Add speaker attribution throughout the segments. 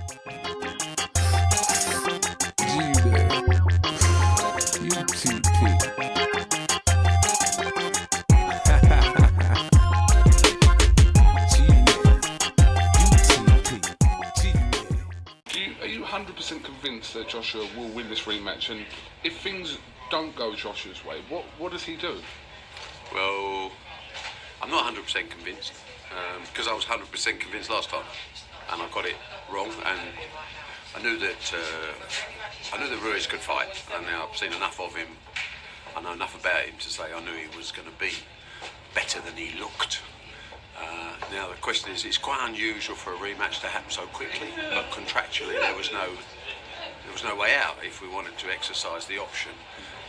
Speaker 1: Are you 100% convinced that Joshua will win this rematch? And if things don't go Joshua's way, what does he do?
Speaker 2: Well, I'm not 100% convinced because I was 100% convinced last time, and I got it wrong. And I knew that Ruiz could fight, and now I've seen enough of him. I know enough about him to say I knew he was going to be better than he looked. Now the question is, it's quite unusual for a rematch to happen so quickly, but contractually there was no way out if we wanted to exercise the option.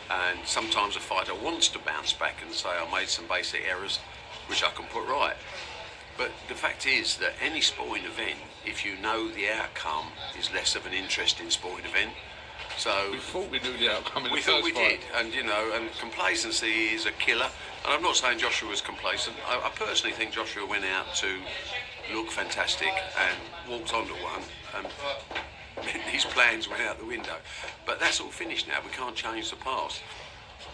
Speaker 2: And sometimes a fighter wants to bounce back and say, I made some basic errors which I can put right. But the fact is that any sporting event, if you know the outcome, is less of an interesting sporting event. So
Speaker 1: we thought we knew the outcome in
Speaker 2: we
Speaker 1: the
Speaker 2: thought
Speaker 1: first
Speaker 2: we
Speaker 1: fight.
Speaker 2: did, and complacency is a killer. And I'm not saying Joshua was complacent. I personally think Joshua went out to look fantastic and walked onto one, and his plans went out the window. But that's all finished now. We can't change the past.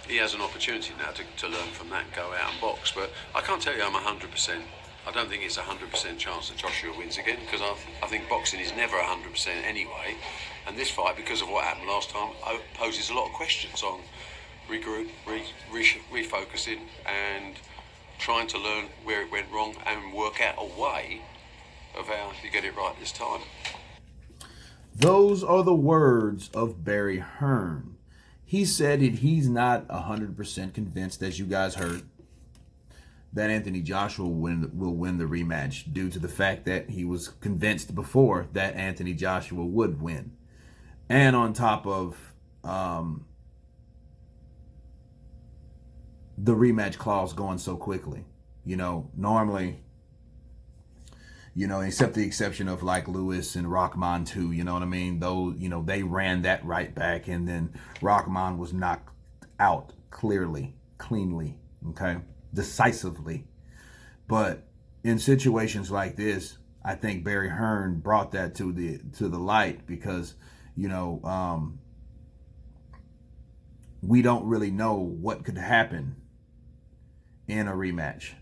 Speaker 2: He has an opportunity now to learn from that and go out and box. But I can't tell you I'm 100%. I don't think it's a 100% chance that Joshua wins again, because I think boxing is never 100% anyway. And this fight, because of what happened last time, poses a lot of questions on regroup, refocusing, and trying to learn where it went wrong and work out a way of how you get it right this time.
Speaker 3: Those are the words of Barry Hearn. He said that he's not 100% convinced, as you guys heard, that Anthony Joshua will win the rematch, due to the fact that he was convinced before that Anthony Joshua would win. And on top of the rematch clause going so quickly. Normally, except the exception of like Lewis and Rahman too, you know what I mean? Those, they ran that right back, and then Rahman was knocked out cleanly, okay, decisively. But in situations like this, I think Barry Hearn brought that to the light, because we don't really know what could happen in a rematch,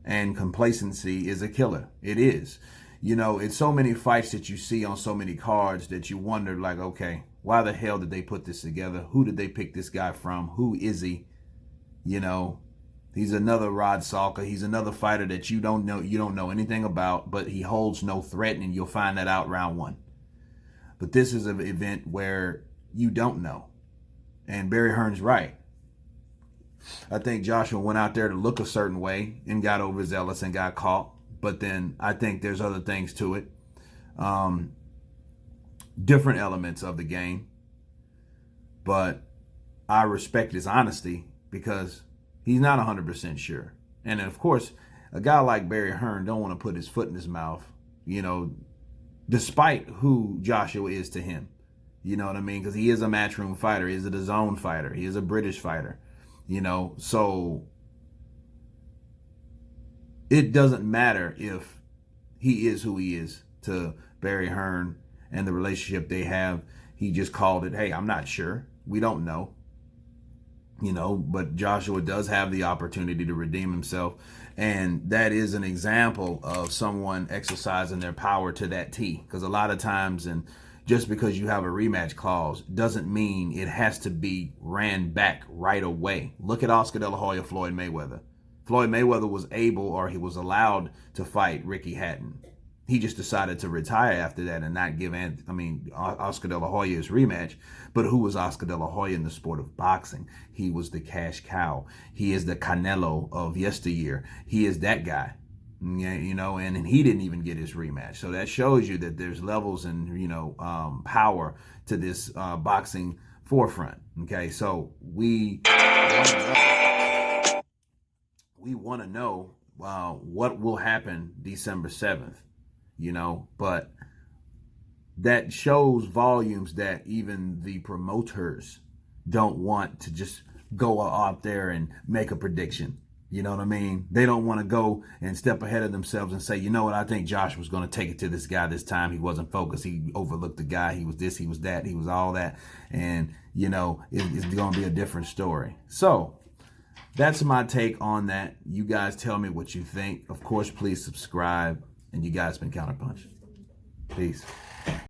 Speaker 3: and complacency is a killer. It is. It's so many fights that you see on so many cards that you wonder, like, okay, why the hell did they put this together? Who did they pick this guy from? Who is he? He's another Rod Salka. He's another fighter that you don't know anything about, but he holds no threat, and you'll find that out round one. But this is an event where you don't know. And Barry Hearn's right. I think Joshua went out there to look a certain way and got overzealous and got caught. But then I think there's other things to it. Different elements of the game. But I respect his honesty, because he's not 100% sure. And of course, a guy like Barry Hearn don't want to put his foot in his mouth, despite who Joshua is to him. You know what I mean? Because he is a matchroom fighter. He is a DAZN fighter. He is a British fighter. So it doesn't matter if he is who he is to Barry Hearn and the relationship they have. He just called it, hey, I'm not sure. We don't know. But Joshua does have the opportunity to redeem himself. And that is an example of someone exercising their power to that T. Because a lot of times, and just because you have a rematch clause doesn't mean it has to be ran back right away. Look at Oscar De La Hoya, Floyd Mayweather. Floyd Mayweather was able, or he was allowed to fight Ricky Hatton. He just decided to retire after that and not give Oscar De La Hoya his rematch. But who was Oscar De La Hoya in the sport of boxing? He was the cash cow. He is the Canelo of yesteryear. He is that guy. And he didn't even get his rematch. So that shows you that there's levels and, power to this boxing forefront. Okay, so we want to know what will happen December 7th, but that shows volumes that even the promoters don't want to just go out there and make a prediction. You know what I mean? They don't want to go and step ahead of themselves and say, you know what, I think Josh was going to take it to this guy this time. He wasn't focused. He overlooked the guy. He was this, he was that, he was all that. And, you know, it's going to be a different story. So that's my take on that. You guys tell me what you think. Of course, please subscribe. And you guys been Counterpunch. Peace.